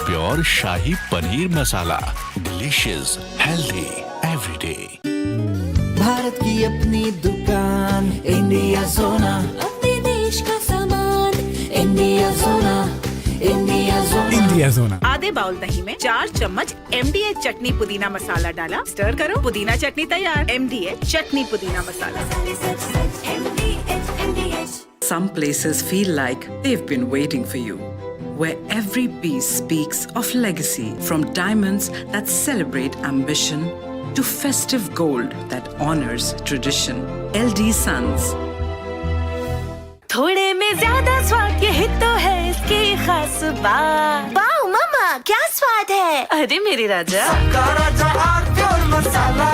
Pure शाही paneer masala, delicious, healthy everyday. Bharat की अपनी दुकान, इंडिया सोना, अपने देश का सामान, इंडिया सोना, इंडिया सोना। इंडिया सोना। आधे बाउल दही में 4 चम्मच MDA चटनी पुदीना मसाला डाला, स्टर करो, पुदीना चटनी तैयार। MDA चटनी पुदीना मसाला। Some places feel like they've been waiting for you, where every piece speaks of legacy, from diamonds that celebrate ambition to festive gold that honors tradition. LD Sons. थोड़े में ज्यादा स्वाद, यही तो है इसकी खास बात। वाओ मामा, क्या स्वाद है। अरे मेरे राजा, सबका राजा और pure masala.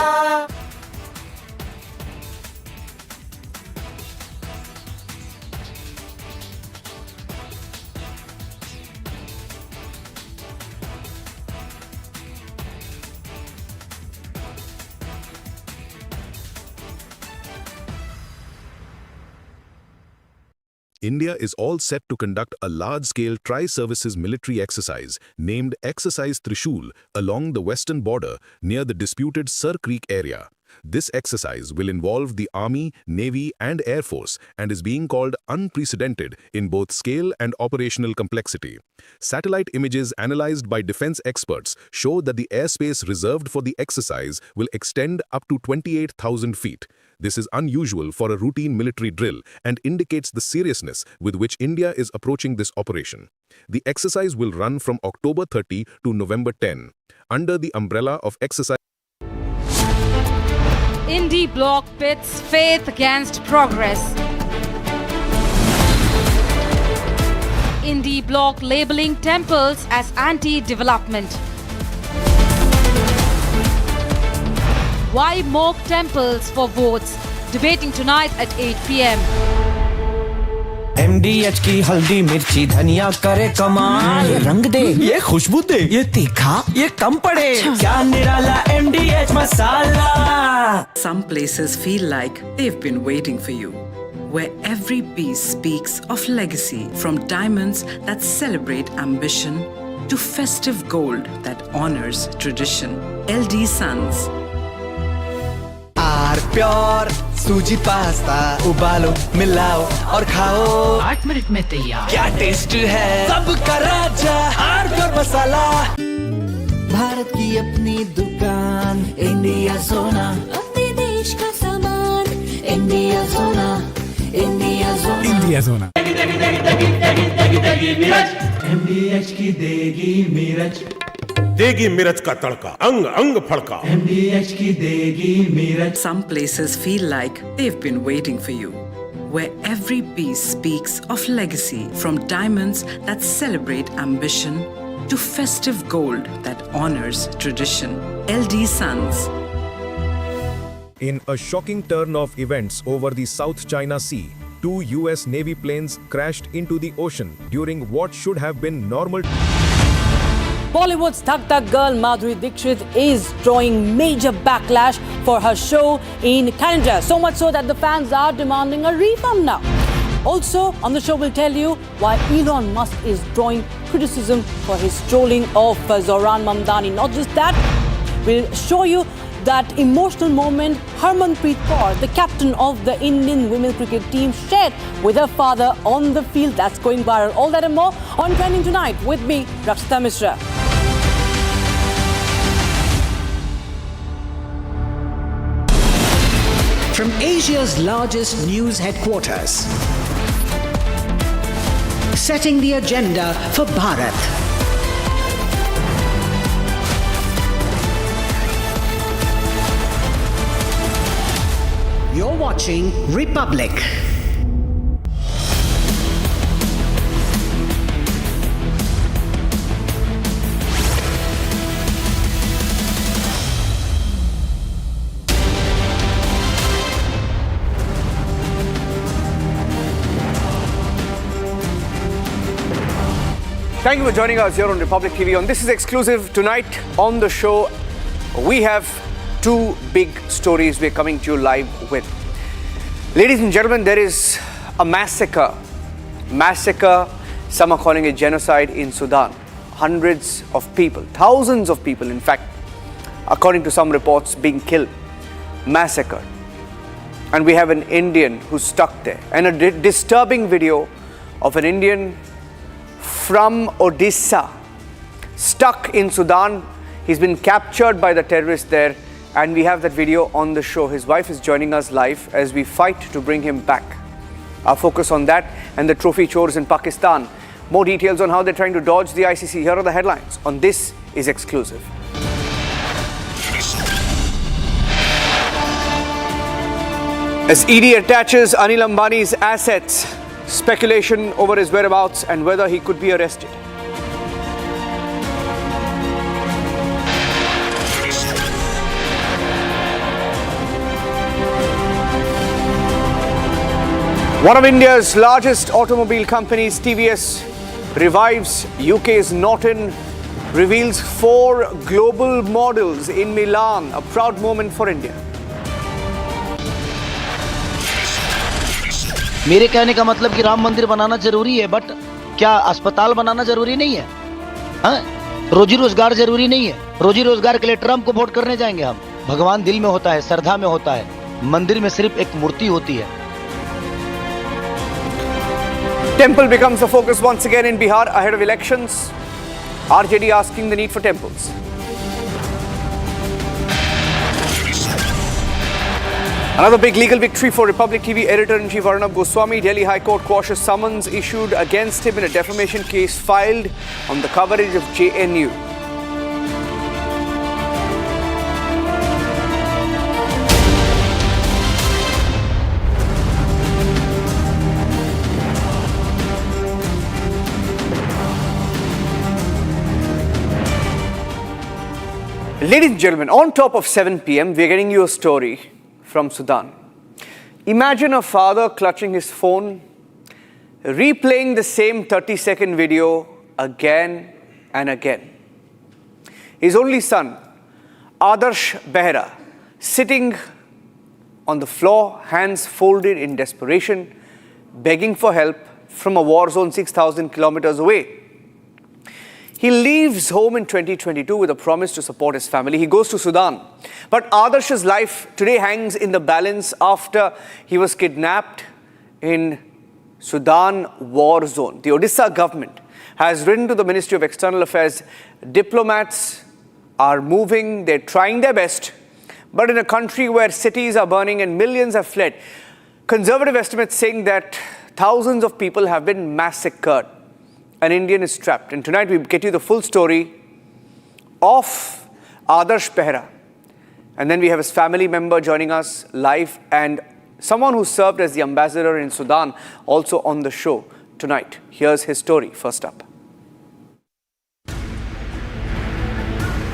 India is all set to conduct a large-scale tri-services military exercise named Exercise Trishul along the western border near the disputed Sir Creek area. This exercise will involve the Army, Navy and Air Force and is being called unprecedented in both scale and operational complexity. Satellite images analyzed by defense experts show that the airspace reserved for the exercise will extend up to 28,000 feet. This is unusual for a routine military drill and indicates the seriousness with which India is approaching this operation. The exercise will run from October 30 to November 10. Under the umbrella of exercise, Indie bloc pits faith against progress. Indie bloc labeling temples as anti-development. Why mock temples for votes? Debating tonight at 8 p.m. MDH की हल्दी मिर्ची धनिया करे कमाल। ये रंग दे, ये खुशबू दे, ये तीखा, ये कम पड़े। क्या निराला MDH masala. Some places feel like they've been waiting for you, where every piece speaks of legacy, from diamonds that celebrate ambition to festive gold that honors tradition. LD Sons. Are pure suji pasta, उबालो मिलाओ और खाओ, 8 minute में तैयार। क्या test है, सबका राजा are pure मसाला। भारत की अपनी दुकान, इंडिया सोना, अपने देश का सामान, इंडिया सोना, इंडिया सोना। इंडिया सोना। MDH की देगी मिर्च, देगी मिर्च का तड़का, अंग अंग फड़का। MDH की देगी मिर्च। Some places feel like they've been waiting for you, where every piece speaks of legacy, from diamonds that celebrate ambition to festive gold that honors tradition. LD Sons. In a shocking turn of events over the South China Sea, 2 US Navy planes crashed into the ocean during what should have been normal. Bollywood's Thak Thak girl Madhuri Dixit is drawing major backlash for her show in Canada. So much so that the fans are demanding a refund now. Also on the show we'll tell you why Elon Musk is drawing criticism for his trolling of Zohran Mamdani. Not just that, we'll show you that emotional moment Harmanpreet Kaur, the captain of the Indian women's cricket team, shared with her father on the field. That's going viral. All that and more on Trending Tonight with me, Rakshita Mishra. From Asia's largest news headquarters, setting the agenda for Bharat. You're watching Republic. Thank you for joining us here on Republic TV. On This Is Exclusive tonight on the show, we have two big stories we're coming to you live with. Ladies and gentlemen, there is a massacre, some are calling it genocide in Sudan. hundreds of people, thousands of people, in fact, according to some reports, being killed, massacred. And we have an Indian who's stuck there. And a disturbing video of an Indian from Odisha stuck in Sudan. He's been captured by the terrorists there, and we have that video on the show. His wife is joining us live as we fight to bring him back. Our focus on that and the trophy chores in Pakistan. More details on how they're trying to dodge the ICC. Here are the headlines on This Is Exclusive. As ED attaches Anil Ambani's assets, speculation over his whereabouts and whether he could be arrested. One of India's largest automobile companies, TVS, revives UK's Norton, reveals 4 global models in Milan, a proud moment for India. मेरे कहने का मतलब कि राम मंदिर बनाना जरूरी है, but क्या अस्पताल बनाना जरूरी नहीं है? हाँ? रोजी रोजगार जरूरी नहीं है? रोजी रोजगार के लिए ट्रम्प को वोट करने जाएंगे हम? भगवान दिल में होता है, श्रद्धा में होता है, मंदिर में सिर्फ एक मूर्ति होती है. Temple becomes the focus once again in Bihar ahead of elections. RJD asking the need for temples. Another big legal victory for Republic TV editor-in-chief Arnab Goswami. Delhi High Court quashes summons issued against him in a defamation case filed on the coverage of JNU. Ladies and gentlemen, on top of 7 p.m, we are getting you a story from Sudan. Imagine a father clutching his phone, replaying the same 30-second video again and again. His only son, Adarsh Behera, sitting on the floor, hands folded in desperation, begging for help from a war zone 6,000 kilometers away. He leaves home in 2022 with a promise to support his family. He goes to Sudan. But Adarsh's life today hangs in the balance after he was kidnapped in Sudan war zone. The Odisha government has written to the Ministry of External Affairs. Diplomats are moving, they're trying their best. But in a country where cities are burning and millions have fled, conservative estimates saying that thousands of people have been massacred. An Indian is trapped. And tonight we get you the full story of Adarsh Behera. And then we have his family member joining us live and someone who served as the ambassador in Sudan also on the show tonight. Here's his story first up.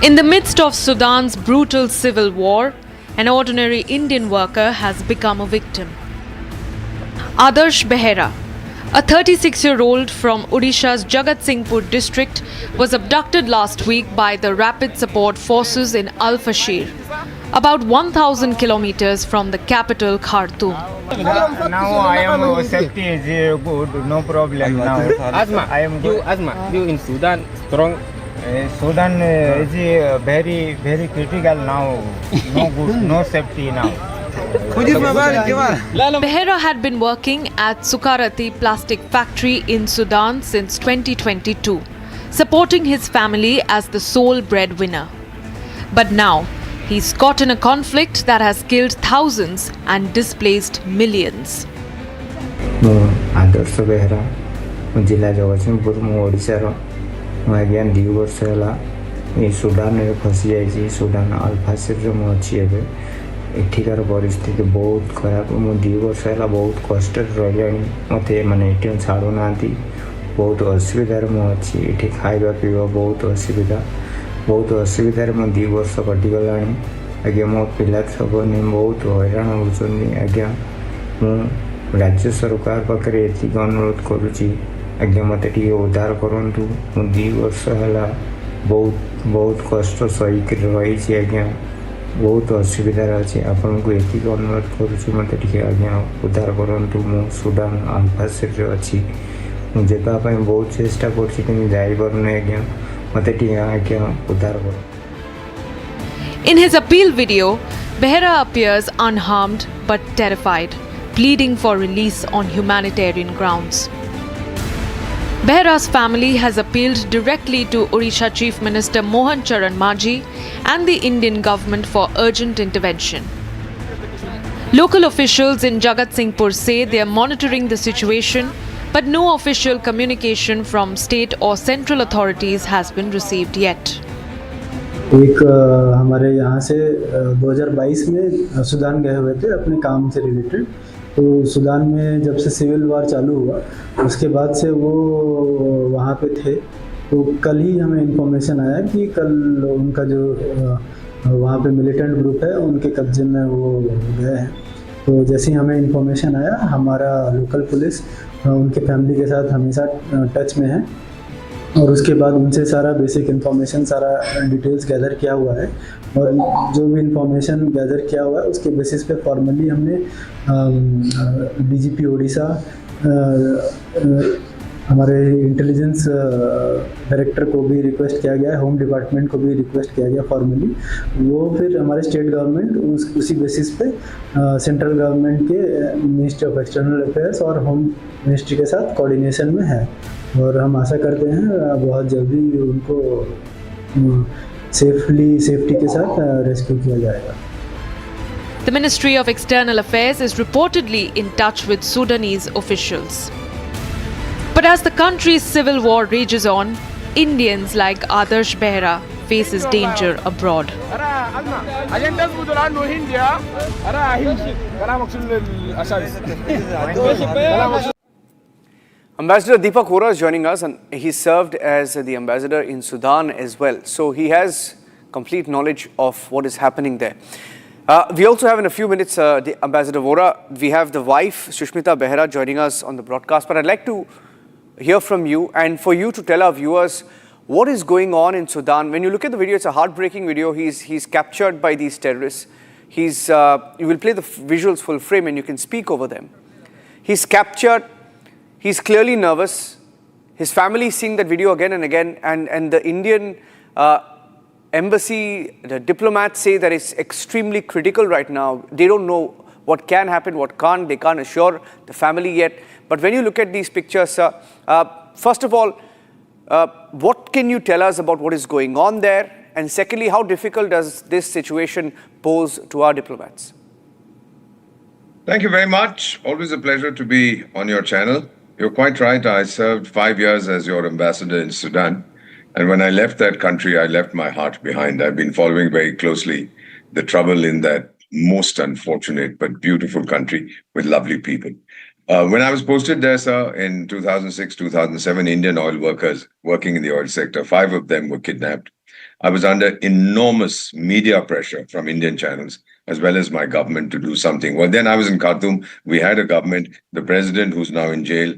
In the midst of Sudan's brutal civil war, an ordinary Indian worker has become a victim. Adarsh Behera, a 36-year-old from Odisha's Jagatsinghpur district, was abducted last week by the Rapid Support Forces in Fashir, about 1,000 kilometers from the capital Khartoum. Now I am safety is good, no problem now. Asma, I am good. Asma, you in Sudan strong. Sudan is very critical now. No good, no safety now. Behera had been working at Sukarati plastic factory in Sudan since 2022, supporting his family as the sole breadwinner. But now, he's caught in a conflict that has killed thousands and displaced millions. Adarsh Behera, जिला जगतसिंहपुर में ओडिशा रो again 2 वर्ष होला ए Sudan रे फसी जाई Sudan अल्फासिर रे म अछि एबे एठिकार परिस्थिति बहुत खराब मु 2 वर्ष होला बहुत कष्ट रहियानी मते माने एटिन छाडो नांती बहुत असुविधा रे म अछि एठी खाइबा पीबा बहुत असुविधा रे म 2 वर्ष कटि गलानी आगे मो पिला सब ने बहुत हैरान होचनी आगे मु राज्य सरकार पाखरे एति अनुरोध करूची आगे मते टी उद्धार करंतु मु 2 वर्ष होला बहुत कष्ट सही कर रही छी आगे बहुत असुविधा अछि आपन को एति अनुरोध करूची मते टी आगे उद्धार करंतु मु सुडान अल्फासिर रे अछि ଯିବା ପାଇଁ ବହୁତ ଚେଷ୍ଟା କରୁଛି କିନ୍ତୁ ଯାଇପାରୁନି ଆଜ୍ଞା ମୋତେ ଟିକେ ଆଜ୍ଞା ଉଦ୍ଧାର କର। In his appeal video, Behera appears unharmed but terrified, pleading for release on humanitarian grounds. Behera's family has appealed directly to Odisha Chief Minister Mohan Charan Majhi and the Indian government for urgent intervention. Local officials in Jagatsinghpur say they are monitoring the situation, but no official communication from state or central authorities has been received yet. एक हमारे यहाँ से 2022 में Sudan गए हुए थे अपने काम से रिलेटेड। तो सूडान में जब से सिविल वार चालू हुआ उसके बाद से वो वहाँ पे थे। तो कल ही हमें इन्फॉर्मेशन आया कि कल उनका जो वहाँ पे मिलिटेंट ग्रुप है उनके कब्जे में वो गए हैं। तो जैसे ही हमें इन्फॉर्मेशन आया हमारा लोकल पुलिस उनके फैमिली के साथ हमेशा टच में है और उसके बाद उनसे सारा बेसिक इन्फॉर्मेशन सारा डिटेल्स गैदर किया हुआ है और जो भी इन्फॉर्मेशन गैदर किया हुआ है उसके बेसिस पे फॉर्मली हमने डीजीपी ओडिशा हमारे इंटेलिजेंस डायरेक्टर को भी रिक्वेस्ट किया गया है, होम डिपार्टमेंट को भी रिक्वेस्ट किया गया फॉर्मली। वो फिर हमारे स्टेट गवर्नमेंट उसी बेसिस पे सेंट्रल गवर्नमेंट के मिनिस्ट्री ऑफ एक्सटर्नल अफेयर्स और होम मिनिस्ट्री के साथ कोऑर्डिनेशन में है और हम आशा करते हैं बहुत जल्दी उनको सेफ्टी के साथ रेस्क्यू किया जाएगा। The Ministry of External Affairs is reportedly in touch with Sudanese officials. But as the country's civil war rages on, Indians like Adarsh Behera faces danger abroad. Ambassador Deepak Vora is joining us, and he served as the ambassador in Sudan as well. So he has complete knowledge of what is happening there. We also have in a few minutes, Ambassador Vora, we have the wife, Sushmita Behera, joining us on the broadcast. But I'd like to hear from you and for you to tell our viewers what is going on in Sudan. When you look at the video, it's a heartbreaking video. He's captured by these terrorists. You will play the visuals full frame and you can speak over them. He's captured. He's clearly nervous. His family is seeing that video again and again. And the Indian embassy, the diplomats say that it's extremely critical right now. They don't know what can happen, what can't. They can't assure the family yet. But when you look at these pictures, first of all, what can you tell us about what is going on there? And secondly, how difficult does this situation pose to our diplomats? Thank you very much. Always a pleasure to be on your channel. You're quite right. I served 5 years as your ambassador in Sudan. And when I left that country, I left my heart behind. I've been following very closely the trouble in that most unfortunate but beautiful country with lovely people. When I was posted there, sir, in 2006, 2007, Indian oil workers working in the oil sector, 5 of them were kidnapped. I was under enormous media pressure from Indian channels, as well as my government, to do something. Well, then I was in Khartoum. We had a government. The president, who's now in jail,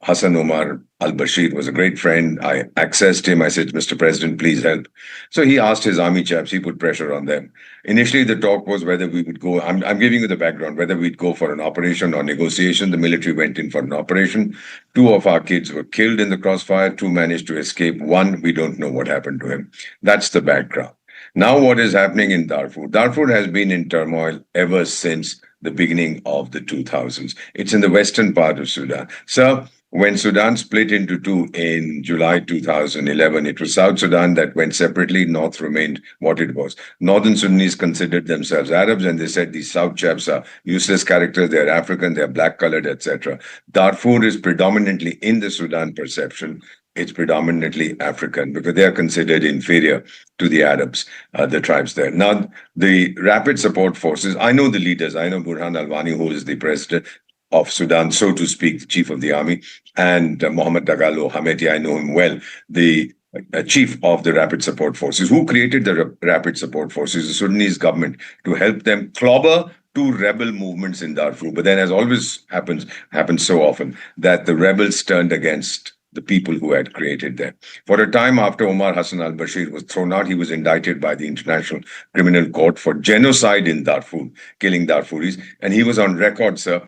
Hassan Omar al-Bashir, was a great friend. I accessed him. I said, Mr. President, please help. So he asked his army chaps, he put pressure on them. Initially, the talk was whether we would go, I'm giving you the background, whether we'd go for an operation or negotiation. The military went in for an operation. 2 of our kids were killed in the crossfire. 2 managed to escape. 1, we don't know what happened to him. That's the background. Now what is happening in Darfur? Darfur has been in turmoil ever since the beginning of the 2000s. It's in the western part of Sudan. So when Sudan split into 2 in July 2011, it was South Sudan that went separately. North remained what it was. Northern Sudanese considered themselves Arabs, and they said these South chaps are useless characters, they're African, they're black-colored, etc. Darfur is predominantly, in the Sudan perception, it's predominantly African because they are considered inferior to the Arabs, the tribes there. Now, the rapid support forces, I know the leaders. I know Burhan Alwani, who is the president of Sudan, so to speak, the chief of the army, and Mohammed Dagalo Hameti, I know him well, the chief of the rapid support forces. Who created the rapid support forces? The Sudanese government, to help them clobber 2 rebel movements in Darfur. But then, as always happens so often, that the rebels turned against the people who had created them. For a time after Omar Hassan al-Bashir was thrown out, he was indicted by the International Criminal Court for genocide in Darfur, killing Darfuris. And he was on record, sir,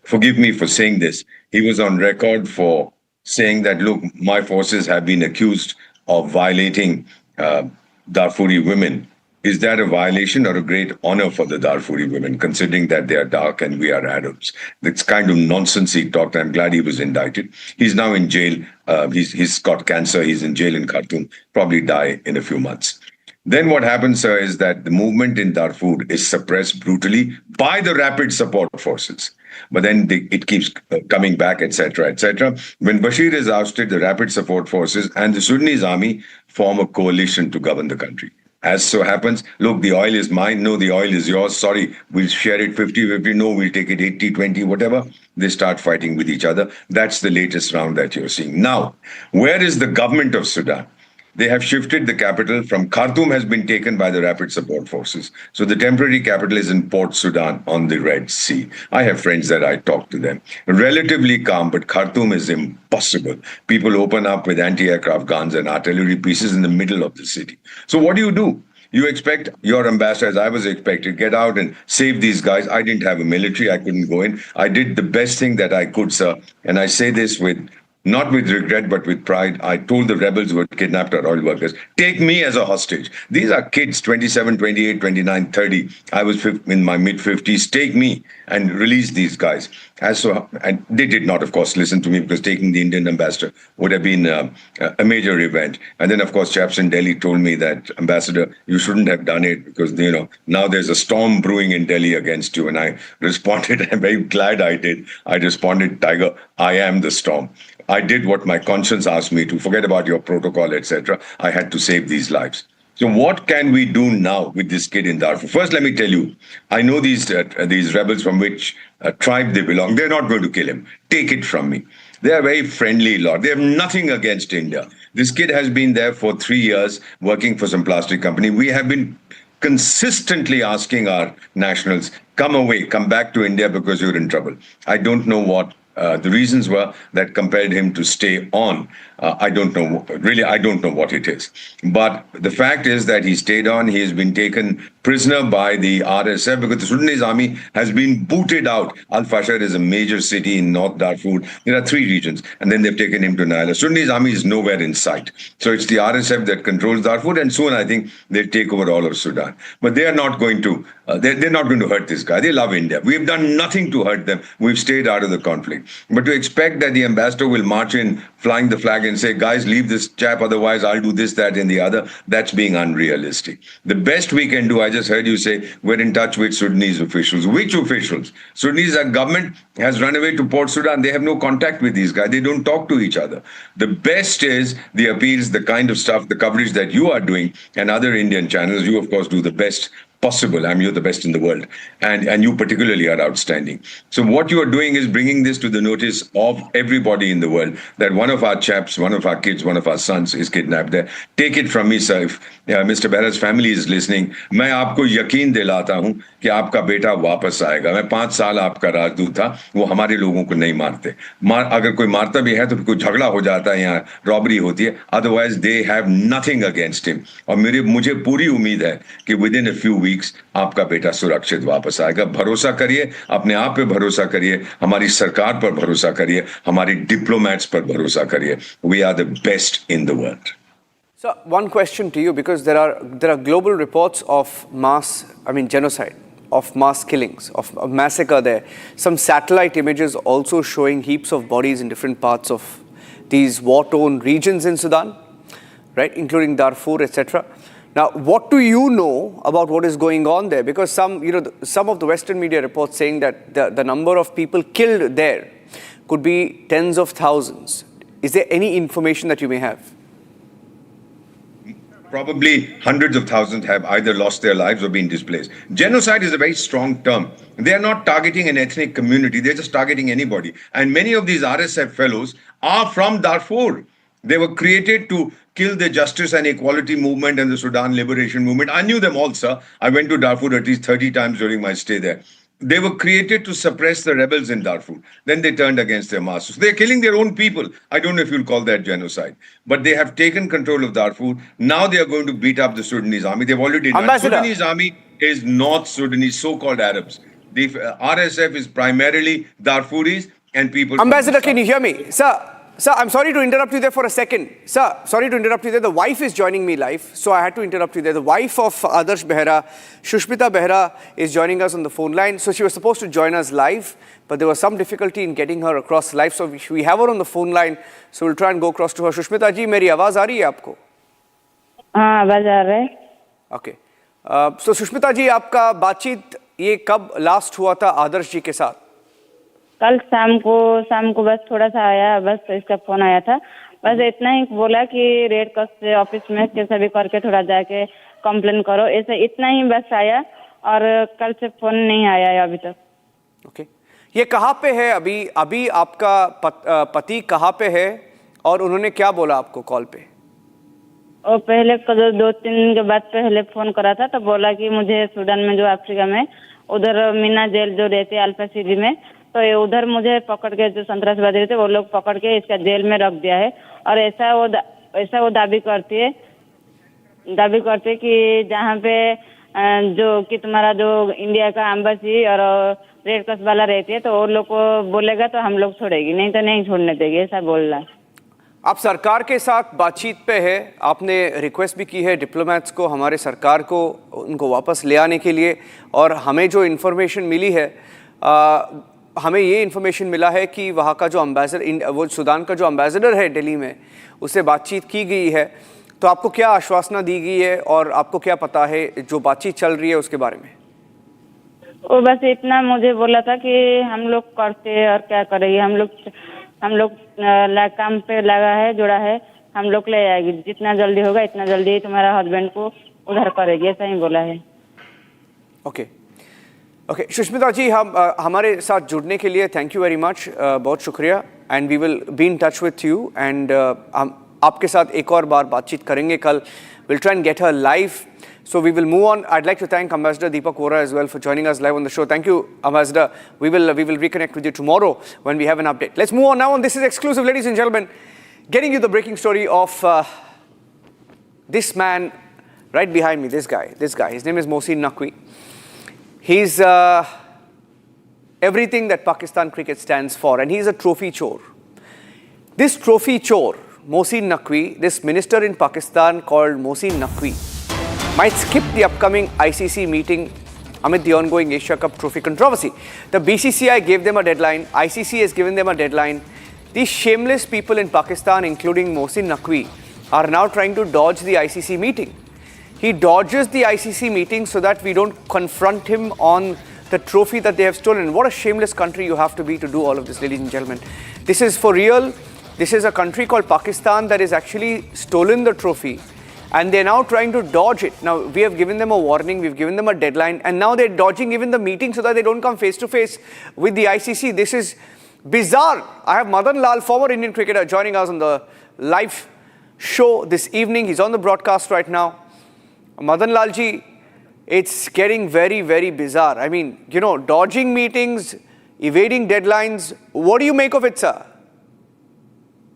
forgive me for saying this, he was on record for saying that, look, my forces have been accused of violating Darfuri women. Is that a violation or a great honor for the Darfuri women, considering that they are dark and we are Arabs? That's kind of nonsense he talked. I'm glad he was indicted. He's now in jail. He's got cancer. He's in jail in Khartoum. Probably die in a few months. Then what happens, sir, is that the movement in Darfur is suppressed brutally by the rapid support forces. But then it keeps coming back, etc., etc. When Bashir is ousted, the rapid support forces and the Sudanese army form a coalition to govern the country. As so happens, look, the oil is mine. No, the oil is yours. Sorry, we'll share it 50-50. No, we'll take it 80-20, whatever. They start fighting with each other. That's the latest round that you're seeing. Now, where is the government of Sudan? They have shifted the capital from Khartoum has been taken by the rapid support forces. So the temporary capital is in Port Sudan on the Red Sea. I have friends that I talk to them. Relatively calm, but Khartoum is impossible. People open up with anti-aircraft guns and artillery pieces in the middle of the city. So what do? You expect your ambassador, as I was expected, get out and save these guys. I didn't have a military. I couldn't go in. I did the best thing that I could, sir. And I say this not with regret, but with pride. I told the rebels who had kidnapped our oil workers, take me as a hostage. These are kids, 27, 28, 29, 30. I was in my mid-50s. Take me and release these guys. And they did not, of course, listen to me because taking the Indian ambassador would have been a major event. And then, of course, chaps in Delhi told me that, Ambassador, you shouldn't have done it because, now there's a storm brewing in Delhi against you. And I responded, I'm very glad I did. I responded, Tiger, I am the storm. I did what my conscience asked me to. Forget about your protocol, etc. I had to save these lives. So what can we do now with this kid in Darfur? First, let me tell you, I know these rebels from which tribe they belong. They're not going to kill him. Take it from me. They are very friendly lot. They have nothing against India. This kid has been there for 3 years working for some plastic company. We have been consistently asking our nationals, come away, come back to India because you're in trouble. I don't know what the reasons were that compelled him to stay on. I don't know. Really, I don't know what it is. But the fact is that he stayed on. He has been taken prisoner by the RSF because the Sudanese army has been booted out. Al-Fashir is a major city in North Darfur. There are 3 regions. And then they've taken him to Naila. Sudanese army is nowhere in sight. So it's the RSF that controls Darfur. And soon, I think, they'll take over all of Sudan. But they are not going to, they're not going to hurt this guy. They love India. We've done nothing to hurt them. We've stayed out of the conflict. But to expect that the ambassador will march in flying the flag and say, guys, leave this chap, otherwise I'll do this, that, and the other, that's being unrealistic. The best we can do, I just heard you say, we're in touch with Sudanese officials. Which officials? Sudanese government has run away to Port Sudan. They have no contact with these guys. They don't talk to each other. The best is the appeals, the kind of stuff, the coverage that you are doing, and other Indian channels. You, of course, do the best possible. You're the best in the world. And you particularly are outstanding. So what you are doing is bringing this to the notice of everybody in the world that one of our chaps, one of our kids, one of our sons is kidnapped there. Take it from me, sir. If Mr. Behera's family is listening, मैं आपको यकीन दिलाता हूं कि आपका बेटा वापस आएगा. मैं 5 साल आपका राजदूत था. वो हमारे लोगों को नहीं मारते. अगर कोई मारता भी है तो कोई झगड़ा हो जाता है, यहाँ रॉबरी होती है. Otherwise, they have nothing against him. और मुझे पूरी उम्मीद है कि within a few weeks आपका बेटा सुरक्षित वापस आएगा. भरोसा करिए, अपने आप पे भरोसा करिए, हमारी सरकार पर भरोसा करिए, हमारी डिप्लोमैट्स पर भरोसा करिए. We are the best in the world. So one question to you, because there are global reports of genocide, of mass killings, of massacre there. Some satellite images also showing heaps of bodies in different parts of these war-torn regions in Sudan, right, including Darfur, etc. Now, what do you know about what is going on there? Because some of the Western media reports saying that the number of people killed there could be tens of thousands. Is there any information that you may have? Probably hundreds of thousands have either lost their lives or been displaced. Genocide is a very strong term. They are not targeting an ethnic community. They're just targeting anybody. And many of these RSF fellows are from Darfur. They were created to kill the justice and equality movement and the Sudan liberation movement. I knew them all, sir. I went to Darfur at least 30 times during my stay there. They were created to suppress the rebels in Darfur. Then they turned against their masters. They're killing their own people. I don't know if you'll call that genocide. But they have taken control of Darfur. Now they are going to beat up the Sudanese army. They've already done. The Sudanese army is North Sudanese, so-called Arabs. The RSF is primarily Darfuris and people... Ambassador, can you hear me? Sir, Sir, I'm sorry to interrupt you there for a second. Sir, sorry to interrupt you there. The wife is joining me live, so I had to interrupt you there. The wife of Adarsh Behera, Sushmita Behera, is joining us on the phone line. So she was supposed to join us live, but there was some difficulty in getting her across live. So we have her on the phone line, so we'll try and go across to her. Sushmita ji, मेरी आवाज आ रही है आपको? हाँ, आवाज आ रहा है. Okay. So Sushmita जी, आपका बातचीत ये कब लास्ट हुआ था आदर्श जी के साथ? कल शाम को बस थोड़ा सा आया, बस इसका फोन आया था. बस इतना ही बोला कि रेड क्रॉस से ऑफिस में कैसा भी करके थोड़ा जाके कंप्लेन करो, ऐसे इतना ही बस आया और कल से फोन नहीं आया है अभी तक. ओके. ये कहाँ पे है अभी आपका पति कहाँ पे है और उन्होंने क्या बोला आपको कॉल पे? और पहले 2-3 दिन के बाद पहले फोन करा था तो बोला कि मुझे सूडान में जो अफ्रीका में उधर मीना जेल जो रहती है अल्फा सिटी में, तो ये उधर मुझे पकड़ के जो संतरासवादी थे वो लोग पकड़ के इसका जेल में रख दिया है. और ऐसा वो दावी करती है कि जहाँ पे जो कि तुम्हारा जो इंडिया का एम्बेसी और रेड क्रॉस वाला रहती है तो वो लोग को बोलेगा तो हम लोग छोड़ेगी, नहीं तो नहीं छोड़ने देगी, ऐसा बोल रहा है. आप सरकार के साथ बातचीत पे है, आपने रिक्वेस्ट भी की है डिप्लोमेट्स को, हमारे सरकार को उनको वापस ले आने के लिए. और हमें जो इन्फॉर्मेशन मिली है, हमें ये इन्फॉर्मेशन मिला है कि वहाँ का जो एम्बेसडर, वो सूडान का जो एम्बेसडर है दिल्ली में, उससे बातचीत की गई है. तो आपको क्या आश्वासना दी गई है और आपको क्या पता है जो बातचीत चल रही है उसके बारे में? वो बस इतना मुझे बोला था कि हम लोग करते और क्या करेंगे, हम लोग काम पे लगा है, जुड़ा है, हम लोग ले आएगी, जितना जल्दी होगा इतना जल्दी तुम्हारा हस्बैंड को उधर करेगी, ऐसा ही बोला है. ओके. सुष्मिता जी, हमारे साथ जुड़ने के लिए थैंक यू वेरी मच, बहुत शुक्रिया. And we will be in touch with you and हम आपके साथ एक और बार बातचीत करेंगे कल. Will try and get her live. So we will move on. I'd like to thank Ambassador Deepak Vora as well for joining us live on the show. Thank you, Ambassador. We will reconnect with you tomorrow when we have an update. Let's move on now. And this is exclusive, ladies and gentlemen. Getting you the breaking story of this man right behind me. This guy. His name is Mohsin Naqvi. He's everything that Pakistan cricket stands for, and he's a trophy chore. This trophy chore, Mohsin Naqvi, this minister in Pakistan called Mohsin Naqvi, might skip the upcoming ICC meeting amid the ongoing Asia Cup trophy controversy. The BCCI gave them a deadline. ICC has given them a deadline. These shameless people in Pakistan, including Mohsin Naqvi, are now trying to dodge the ICC meeting. He dodges the ICC meeting so that we don't confront him on the trophy that they have stolen. What a shameless country you have to be to do all of this, ladies and gentlemen. This is for real. This is a country called Pakistan that has actually stolen the trophy. And they're now trying to dodge it. Now, we have given them a warning, we've given them a deadline, and now they're dodging even the meeting so that they don't come face to face with the ICC. This is bizarre. I have Madan Lal, former Indian cricketer, joining us on the live show this evening. He's on the broadcast right now. Madan Lal ji, it's getting very, very bizarre. I mean, dodging meetings, evading deadlines. What do you make of it, sir?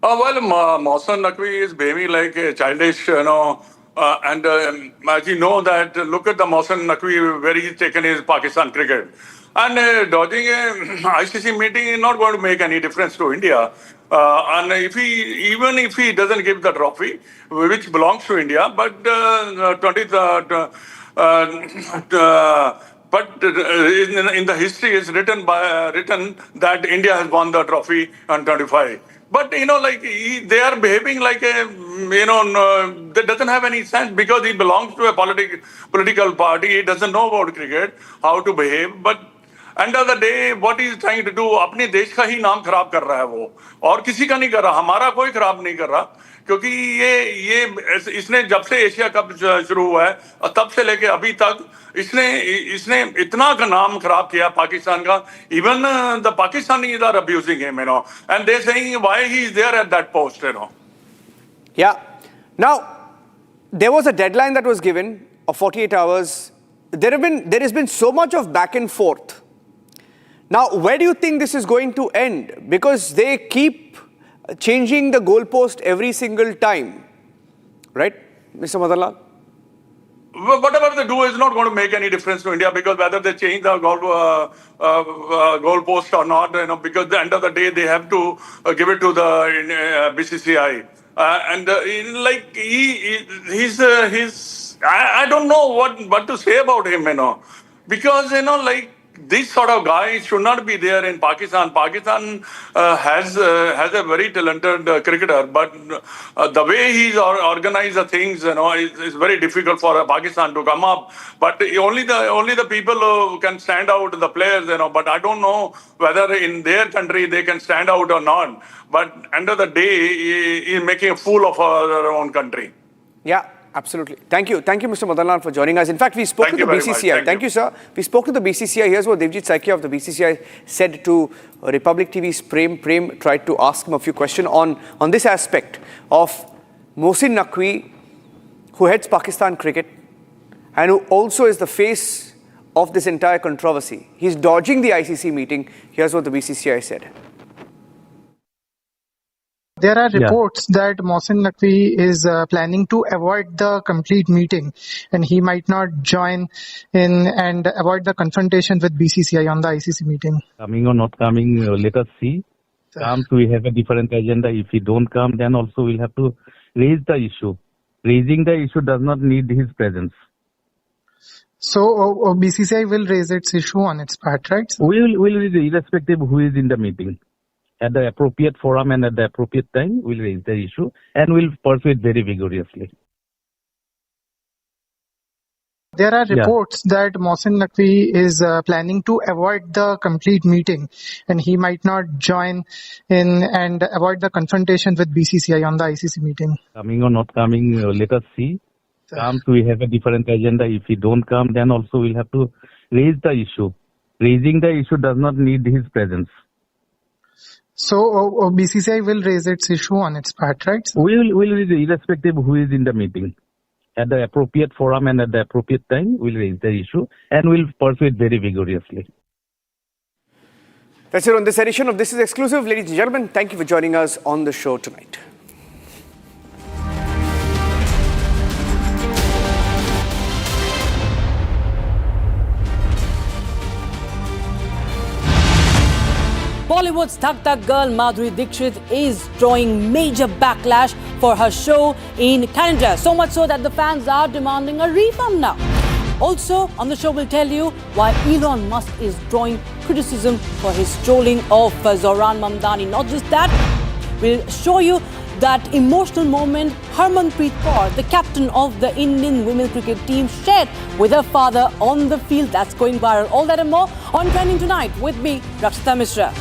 Well, Mohsin Naqvi is behaving like a childish, and as you know that, look at the Mohsin Naqvi where he's taken his Pakistan cricket. And dodging a ICC meeting is not going to make any difference to India. And even if he doesn't give the trophy, which belongs to India, but in the history is written that India has won the trophy on 25. But, they are behaving like that doesn't have any sense because he belongs to a political party. He doesn't know about cricket, how to behave. But end of the day, what he is trying to do, अपने देश का ही नाम खराब कर रहा है वो, और किसी का नहीं कर रहा, हमारा कोई खराब नहीं कर रहा, क्योंकि इसने जब से एशिया कप शुरू हुआ है तब से लेके अभी तक इसने इतना का नाम खराब किया पाकिस्तान का. Even the Pakistanis are abusing him, and they're saying why he is there at that post, Yeah. Now, there was a deadline that was given of 48 hours. There has been so much of back and forth. Now, where do you think this is going to end? Because they keep changing the goalpost every single time, right, Mr. Madan Lal? whatever they do is not going to make any difference to India, because whether they change the goal post or not, because at the end of the day they have to give it to the BCCI. I don't know what to say about him, because this sort of guy should not be there in Pakistan. Pakistan has a very talented cricketer, but the way he's organized the things, is very difficult for Pakistan to come up. But only the people who can stand out, the players, But I don't know whether in their country they can stand out or not. But end of the day, he's making a fool of our own country. Yeah. Absolutely. Thank you. Thank you, Mr. Madanlal, for joining us. In fact, we spoke to the BCCI. Thank you, sir. We spoke to the BCCI. Here's what Devjit Saikia of the BCCI said to Republic TV's Prem. Prem tried to ask him a few questions on this aspect of Mohsin Naqvi, who heads Pakistan cricket and who also is the face of this entire controversy. He's dodging the ICC meeting. Here's what the BCCI said. There are reports that Mohsin Naqvi is planning to avoid the complete meeting, and he might not join in and avoid the confrontation with BCCI on the ICC meeting. Coming or not coming, let us see. Comes, we have a different agenda. If he don't come, then also we'll have to raise the issue. Raising the issue does not need his presence. So BCCI will raise its issue on its part, right? We'll raise it irrespective of who is in the meeting. At the appropriate forum and at the appropriate time, we'll raise the issue and we'll pursue it very vigorously. There are reports that Mohsin Naqvi is planning to avoid the complete meeting, and he might not join in and avoid the confrontation with BCCI on the ICC meeting. Coming or not coming, let us see. Comes, we have a different agenda. If he don't come, then also we'll have to raise the issue. Raising the issue does not need his presence. So BCCI will raise its issue on its part, right? We'll raise it irrespective of who is in the meeting. At the appropriate forum and at the appropriate time, we'll raise the issue and we'll pursue it very vigorously. That's it on this edition of This Is Exclusive. Ladies and gentlemen, thank you for joining us on the show tonight. Bollywood's Thak Thak girl Madhuri Dixit is drawing major backlash for her show in Canada. So much so that the fans are demanding a refund now. Also, on the show we'll tell you why Elon Musk is drawing criticism for his trolling of Zohran Mamdani. Not just that, we'll show you that emotional moment Harmanpreet Kaur, the captain of the Indian women's cricket team, shared with her father on the field. That's going viral. All that and more on Trending Tonight with me, Rakshita Mishra.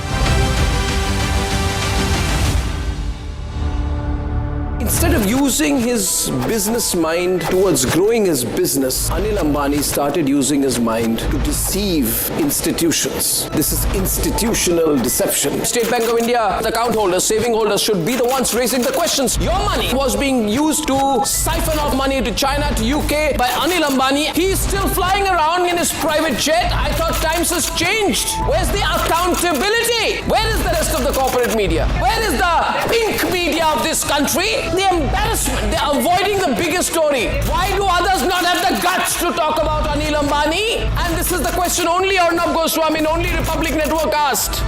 Instead of using his business mind towards growing his business, Anil Ambani started using his mind to deceive institutions. This is institutional deception. State Bank of India, the account holders, saving holders should be the ones raising the questions. Your money was being used to siphon off money to China, to UK by Anil Ambani. He's still flying around in his private jet. I thought times has changed. Where's the accountability? Where is the rest of the corporate media? Where is the pink media of this country? The embarrassment. They're avoiding the biggest story. Why do others not have the guts to talk about Anil Ambani? And this is the question only Arnab Goswami, only Republic Network asked.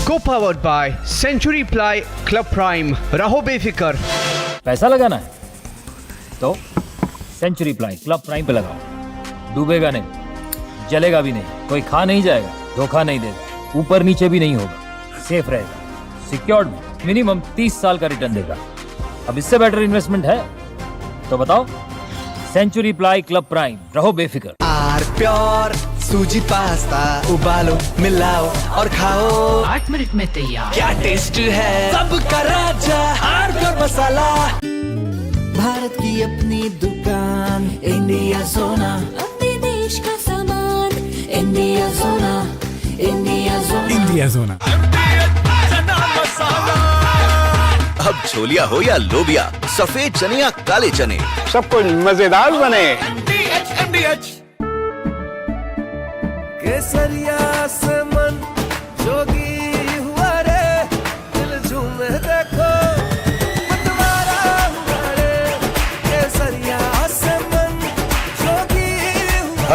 Co-powered by Century Ply Club Prime. Raho befikar. पैसा लगाना है तो century ply club prime पे लगाओ. डूबेगा नहीं, जलेगा भी नहीं, कोई खा नहीं जाएगा, धोखा नहीं देगा, ऊपर नीचे भी नहीं होगा, सेफ रहेगा, सिक्योर्ड मिनिमम 30 साल का रिटर्न देगा. अब इससे बेटर इन्वेस्टमेंट है तो बताओ. सेंचुरी प्लाई क्लब प्राइम, रहो बेफिक्र. आर प्योर सूजी पास्ता उबालो मिलाओ और खाओ 8 मिनट में तैयार. क्या टेस्ट है सबका राजा आर प्योर मसाला. भारत की अपनी दुकान इंडिया सोना, अपने देश का सामान इंडिया सोना, इंडिया सोना, इंडिया सोना. अब छोलिया हो या लोबिया, सफेद चने या काले चने, सब कुछ मजेदार बने. केसरिया से मन जोगी हुआ रे, दिल झूमे देखो मतवारा हुआ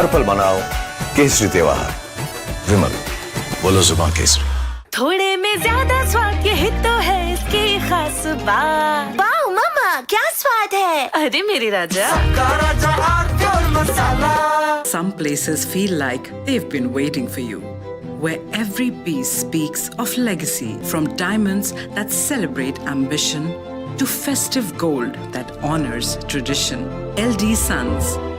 हर पल मनाओ केसरी त्योहार। विमल, बोलो जुबान केसरी। थोड़े में ज्यादा स्वाद, यही तो है इसकी खास बात। वाओ मामा, क्या स्वाद है। अरे मेरे राजा, Some places feel like they've been waiting for you, where every piece speaks of legacy, from diamonds that celebrate ambition to festive gold that honors tradition. LD Sons.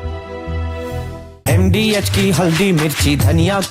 MDH की हल्दी मिर्ची धनिया का